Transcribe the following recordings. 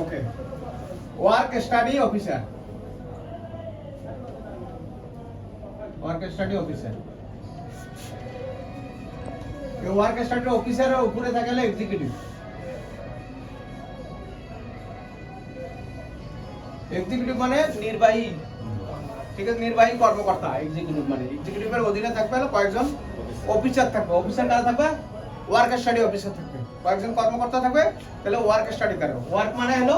ওকে, work study officer, work study officer. এই work study অফিসারের উপরে থাকে এক্সিকিউটিভ। এক্সিকিউটিভ মানে নির্বাহী, ঠিক আছে, নির্বাহী কর্মকর্তা। এক্সিকিউটিভ মানে এক্সিকিউটিভের অধীনে থাকবে হলো কয়েকজন অফিসার থাকবে। অফিসার কারা থাকবে? ওয়ার্ক স্টাডি অফিসার থাকবে। কয়েকজন কর্মকর্তা থাকবে, তাহলে ওয়ার্ক স্টাডি করবে। ওয়ার্ক মানে হলো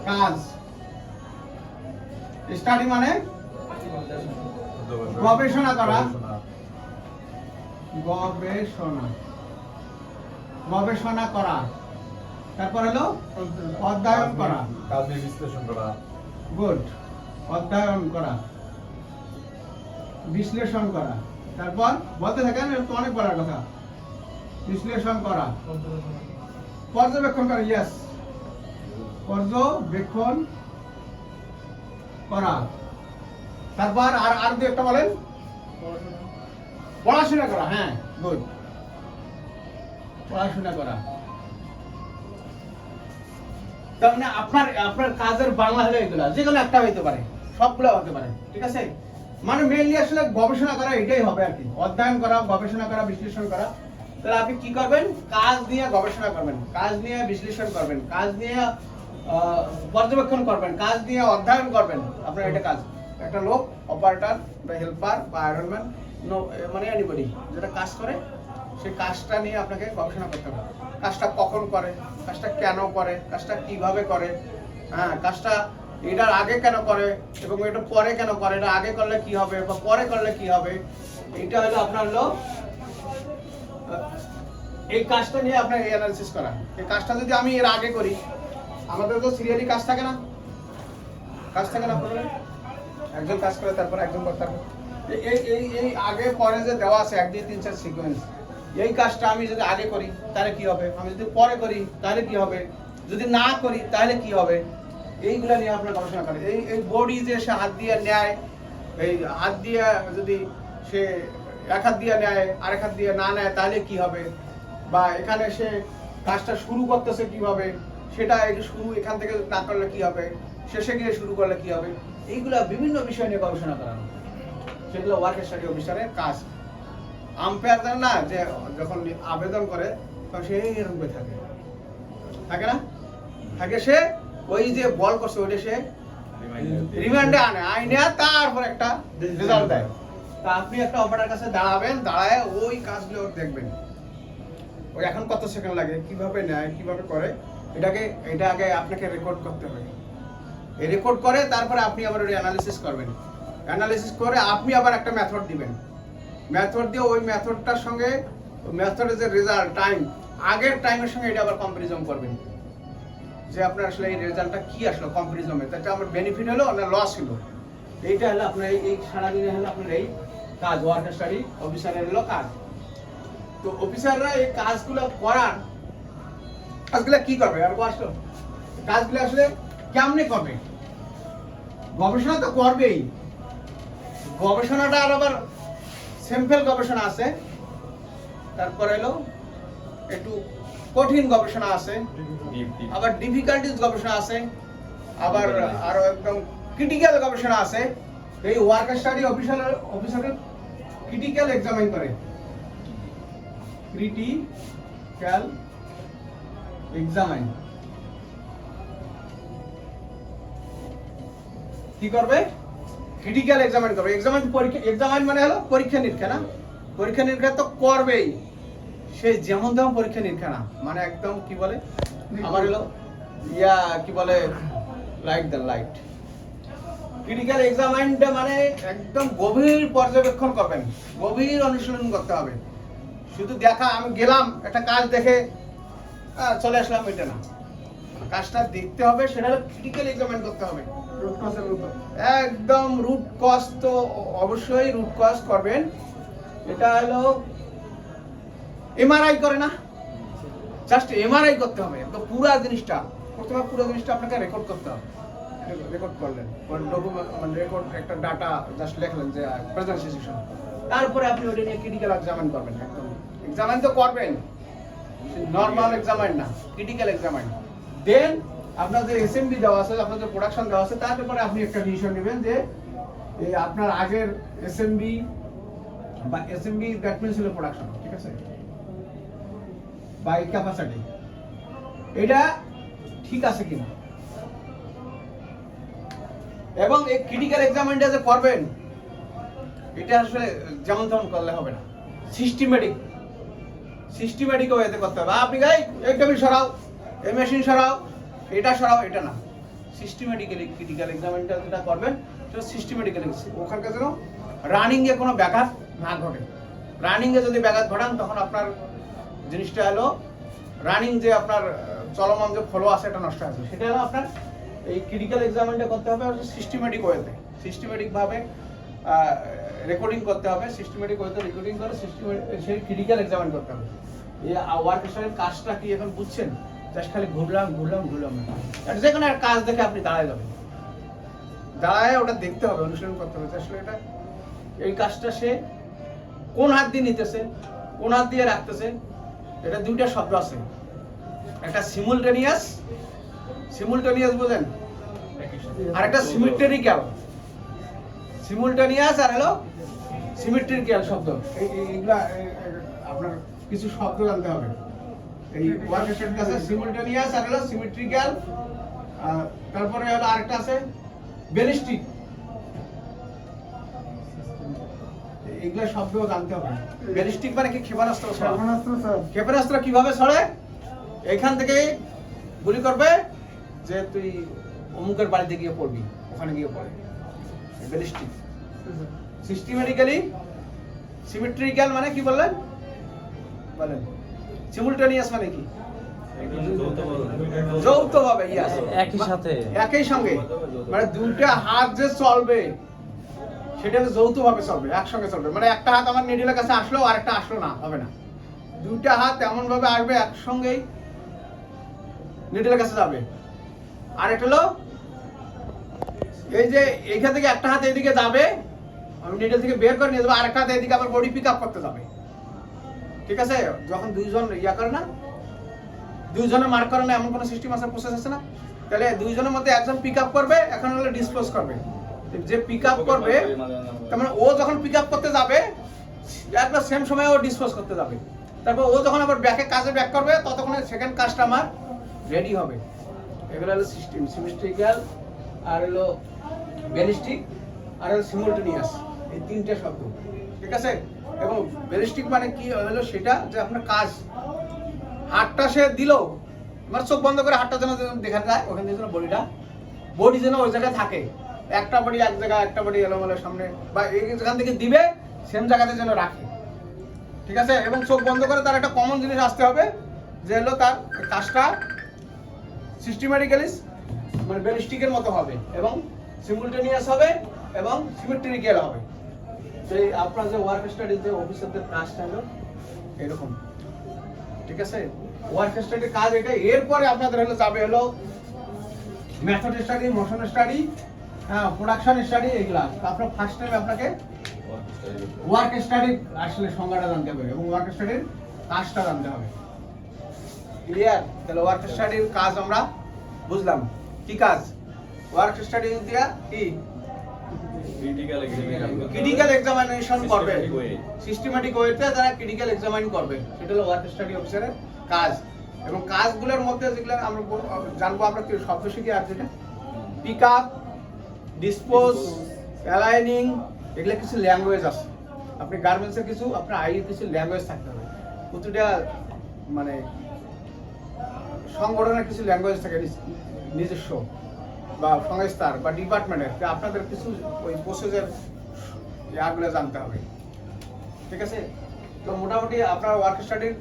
কাজ, স্টাডি মানে গবেষণা করা, গবেষণা, গবেষণা করা। তারপর হলো অধ্যয়ন করা, কাজ নিয়ে বিশ্লেষণ করা। গুড, অধ্যয়ন করা, বিশ্লেষণ করা। তারপর বলতে থাকেন, তো অনেক বলার কথা। বিশ্লেষণ করা, পর্যবেক্ষণ করা, ইয়েস, পর্যবেক্ষণ করা। তারপর আর দু একটা বলেন, পড়াশোনা করা। হ্যাঁ, গুড, পড়াশোনা করা। তার মানে আপনার কাজের বাংলা হলো এগুলা, যেগুলো একটা হইতে পারে, সবগুলো হতে পারে, ঠিক আছে। মানে মেইনলি আসলে গবেষণা করা এটাই হবে আর কি, অধ্যয়ন করা, গবেষণা করা, বিশ্লেষণ করা। তাহলে আপনি কি করবেন? কাজ নিয়ে গবেষণা করবেন, কাজ নিয়ে বিশ্লেষণ করবেন, কাজ নিয়ে পর্যবেক্ষণ করবেন, কাজ নিয়ে অধ্যয়ন করবেন। আপনার এটা কাজ। একটা লোক, অপারেটর বা হেল্পার বা আয়রনম্যান, মানে এনিবডি যেটা কাজ করে, সেই কাজটা নিয়ে আপনাকে গবেষণা করতে হবে। কাজটা কখন করে, কাজটা কেন করে, কাজটা কিভাবে করে, হ্যাঁ, কাজটা এটার আগে কেন করে এবং এটা পরে কেন করে, এটা আগে করলে কি হবে বা পরে করলে কি হবে। এটা হলো আপনার হলো এই কাজটা নিয়ে আপনার অ্যানালিসিস করা। এই কাজটা যদি আমি এর আগে করি, আমাদের তো সিরিয়ালি কাজ থাকে না, কাজ থাকে না আপনাদের, একজন কাজ করে তারপর একজন করতে হবে। এই আগে পরে যে দেওয়া আছে 1 2 3 4 সিকোয়েন্স, এই কাজটা আমি যদি আগে করি তাহলে কি হবে, আমি যদি পরে করি তাহলে কি হবে, যদি না করি তাহলে কি হবে, এইগুলা নিয়ে আপনার গবেষণা করে। এই বডি যে সে হাত দিয়ে নেয়, এই হাত দিয়ে যদি সে এক হাত দিয়ে নেয় আরেক হাত দিয়ে না নেয় তাহলে কি হবে, বা এখানে সে কাজটা শুরু করতেছে কিভাবে, সেটা শুরু এখান থেকে না করলে কি হবে, শেষে গিয়ে শুরু করলে কি হবে, এইগুলা বিভিন্ন বিষয় নিয়ে গবেষণা করানো, সেগুলো ওয়ার্ক স্টাডি অফিসারের কাজ। আম্পায়ার না, যে যখন আবেদন করে তখন সে এরকম থাকে, থাকে না, থাকে সে ওই যে বল করছে ওইটা সে রিমান্ডে আইনে তারপর একটা রেজাল্ট দেয়। তা আপনি একটা অপারেটরের কাছে দাঁড়াবেন, দাঁড়ায় ওই কাজগুলো দেখবেন, ওই এখন কত সেকেন্ড লাগে, কিভাবে নেয়, কিভাবে করে, এটা আগে আপনাকে রেকর্ড করতে হবে। এই রেকর্ড করে তারপরে আপনি আবার ওই অ্যানালিসিস করবেন। অ্যানালিসিস করে আপনি আবার একটা মেথড দিবেন, মেথড দিয়ে ওই মেথডটার সঙ্গে মেথডের যে রেজাল্ট টাইম, আগের টাইমের সঙ্গে এটা আবার কম্পারিজন করবেন, যে আপনার আসলে এই রেজাল্টটা কি আসলো কম্পারিজনে, তাতে আমার বেনিফিট হলো না লস হলো। এইটা হলো আপনার এই সারাদিনে হলো আপনার এই কাজ, ওয়ার্ক স্টাডি অফিসারের হলো কাজ। তো অফিসাররা এই কাজগুলো করার, কাজগুলো কি করবে আর আসলো, কাজগুলো আসলে কেমনে করবে? গবেষণা তো করবেই, গবেষণাটা আর আবার সিম্পল গবেষণা আছে, তারপরে হলো একটু কঠিন গবেষণা আছে, আবার ডিফিকাল্টিস গবেষণা আছে, আবার আরো একদম ক্রিটিক্যাল গবেষণা আছে। এই ওয়ার্ক স্টাডি অফিসারের ক্রিটিক্যাল এক্সামিন করে, ক্রিটিক্যাল এক্সামিন কি করবে? ক্রিটিক্যাল এক্সামিন করবে। এক্সামিন মানে হলো পরীক্ষা নিরীক্ষা না, পরীক্ষা নিরীক্ষা তো করবেই, সে যেমন তেমন পরীক্ষা নিরীক্ষা না, মানে একদম কি বলে আমার হলো কি বলে লাইট ক্রিটিক্যাল এক্সামিনটা মানে একদম গভীর পর্যবেক্ষণ করবেন, গভীর অনুশীলন করতে হবে। শুধু দেখা আমি গেলাম একটা কাজ দেখে চলে আসলাম, এটা না, কাজটা দেখতে হবে, সেটা হলো ক্রিটিক্যাল এক্সামিন করতে হবে একদম রুট কজ। তো অবশ্যই রুট কজ করবেন। এটা হলো এমআরআই করে না, জাস্ট এমআরআই করতে হবে, তো পুরো জিনিসটা প্রথমে পুরো জিনিসটা আপনাকে রেকর্ড করতে হবে। রেকর্ড করলেন, মানে রেকর্ড একটা ডাটা জাস্ট লিখলেন যে প্রেজেন্টেশন, তারপরে আপনি ওটা নিয়ে ক্রিটিক্যাল এক্সামিন করবেন একদম এক্সামাইন তো করবেন, নর্মাল এক্সামাইন না, ক্রিটিক্যাল এক্সামাইন। দেন আপনার যে এসএমবি দেওয়া আছে, আপনার যে প্রোডাকশন দেওয়া আছে, তারপরে আপনি একটা ডিসিশন নেবেন যে আপনার আগের এসএমবি বা এসএমবি দ্যাট মিনস হলো প্রোডাকশন, ঠিক আছে, বাই ক্যাপাসিটি, এটা ঠিক আছে কিনা। এবং এই ক্রিটিক্যাল এক্সামিনটা যে করবেন, এটা আসলে যেমন তেমন করলে হবে না, সিস্টেমেটিক ওয়েতে করতে হবে। আপনি গাই এই টেবিল সরাও, এই মেশিন সরাও, এটা সরাও, এটা না, সিস্টেমেটিক্যালি ক্রিটিক্যাল এক্সামিনটা যেটা করবেন সেটা সিস্টেমেটিক্যালি, ওখানকার যেন রানিংয়ে কোনো ব্যাঘাত না ঘটে। রানিংয়ে যদি ব্যাঘাত ঘটান তখন আপনার জিনিসটা হলো রানিং যে আপনার চলমান যে ফলো আছে এটা নষ্ট আছে। সেটা হলো আপনার এই ক্রিটিক্যাল এক্সামিনটা করতে হবে সিস্টেমেটিক ওয়েতে, সিস্টেমেটিকভাবে রেকর্ডিং করতে হবে, সিস্টেমেটিক ওয়েতে রেকর্ডিং করে সেই ক্রিটিক্যাল এক্সামিন করতে হবে। এই ওয়ার্কশপের কাজটা কি এখন বুঝছেন? জাস্ট খালি ঘুরলাম না, এটা যে কোনো একটা কাজ দেখে আপনি দাঁড়ায় যাবেন, দাঁড়ায় ওটা দেখতে হবে, অনুশীলন করতে হবে আসলে এটা এই কাজটা সে কোন হাত দিয়ে নিতেছে, কোন হাত দিয়ে রাখতেছে। এটা দুইটা শব্দ আছে, একটা সিমুলটেনিয়াস বোঝেন, আর একটা সিমেট্রিক্যাল। সিমুলটেনিয়াস আর হলো সিমেট্রিক্যাল শব্দ, এইগুলা আপনার কিছু শব্দ জানতে হবে। এই ওয়ার্কশপের কাছে সিমুলটেনিয়াস আর হলো সিমেট্রিক্যাল, তারপরে হলো আরেকটা আছে ব্যালিস্টিক, এগুলা শব্দ জানতে হবে। ব্যালিস্টিক মানে কি? ক্ষেপণাস্ত্র। ক্ষেপণাস্ত্র কিভাবে ছড়ে? এখান থেকে গুলি করবে যে তুই অমুকের বাড়িতে গিয়ে পড়বি, ওখানে গিয়ে পড়ে, ব্যালিস্টিক। সিস্টেমেটিক্যালি সিমেট্রিক্যাল মানে কি বললেন? সিমুলটেনিয়াস মানে কি? যৌথভাবে, একই সঙ্গে, মানে দুইটা হাত যে চলবে সেটা যৌথভাবে চলবে, একসঙ্গে চলবে। মানে একটা হাত আমার নিডলের কাছে আসলো আর একটা আসলো না, হবে না। দুইটা হাত এমন ভাবে আসবে একসঙ্গেই নিডলের কাছে যাবে। আর এটা হলো এই যে এইখান থেকে একটা হাত এইদিকে যাবে, আমি নিডল থেকে বের করে নিয়ে যাবো, আর একটা হাত এইদিকে আবার বডি পিক আপ করতে যাবে, ঠিক আছে। যখন দুইজন ইয়া করে না, দুইজনে মার্ক করে না, এমন কোনো সিস্টেম আছে, প্রসেস আছে না, তাহলে দুইজনের মধ্যে একজন পিক আপ করবে, এখন হলো ডিসপোজ করবে। যে পিক আপ করবে তার মানে ও যখন পিক আপ করতে যাবে একবার সেম সময় ও ডিসপোজ করতে যাবে, তারপর ও যখন আবার ব্যাকে কাজে ব্যাক করবে ততক্ষণে সেকেন্ড কাজটা আমার রেডি হবে। এগুলো হলো সিস্টেম, সিমেট্রিক্যাল আর হলো ব্যালিস্টিক আর হলো সিমুলটেনিয়াস, এই তিনটে শব্দ, ঠিক আছে। এবং ব্যালিস্টিক মানে কি হলো সেটা যে আপনার কাজ হাতটা সে দিল, আমার চোখ বন্ধ করে হাতটা যেন দেখা যায়, ওখান থেকে যেন বডি যেন ওই জায়গায় থাকে, একটা বডি এক জায়গায়, একটা বডি এলোমেলো সামনে, বা যেখান থেকে দিবে সেম জায়গাতে যেন রাখে, ঠিক আছে। এবং চোখ বন্ধ করে তার একটা কমন জিনিস আসতে হবে যে হলো তার কাজটা সিস্টেমেটিক্যালি মানে ব্যালিস্টিকের মতো হবে এবং সিমুলটেনিয়াস হবে এবং সিমেট্রিক্যাল হবে। সেই আপনার যে ওয়ার্ক স্টাডিজ যে অফিসারদের কাজটা হলো এরকম, ঠিক আছে। ওয়ার্ক স্টাডির কাজ এটা। এরপরে আপনাদের হলো যাবে হলো method study, motion study, production study, এগুলা। আপনার ফার্স্ট টাইম আপনাকে ওয়ার্ক স্টাডির আসলে সংজ্ঞাটা জানতে হবে এবং ওয়ার্ক স্টাডির কাজটা জানতে হবে, ক্লিয়ার? তাহলে ওয়ার্ক স্টাডির কাজ আমরা বুঝলাম, কি কাজ? ওয়ার্ক স্টাডি দিয়া কি ক্রিটিক্যাল এক্সামিনেশন করবে, সিস্টেমেটিক ওয়েতে যারা ক্রিটিক্যাল এক্সামিন করবে, সেটা হলো ওয়ার্ক স্টাডি অফিসারের কাজ। এবং কাজগুলোর মধ্যে যেগুলো আমরা জানবো, আমরা কি শব্দ শিখি, আর যেটা পিক আপ, ডিসপোজ, অ্যালাইনিং, এগুলো কিছু ল্যাঙ্গুয়েজ আছে। আপনি গার্মেন্টসের কিছু, আপনার আইয়ের কিছু ল্যাঙ্গুয়েজ থাকতে হবে। প্রতিটা মানে সংগঠনের কিছু ল্যাঙ্গুয়েজ থাকে নিজস্ব, বা সংস্থার বা ডিপার্টমেন্টের, আপনাদের কিছু ওই প্রসেসের ইয়াগুলো জানতে হবে, ঠিক আছে। তো মোটামুটি আপনার ওয়ার্ক স্টাডির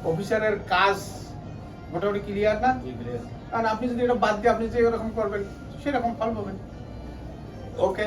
অফিসারের কাজ মোটামুটি ক্লিয়ার না? কারণ আপনি যদি এটা বাদ দিয়ে আপনি যে এরকম করবেন সেরকম ফল পাবেন। ওকে।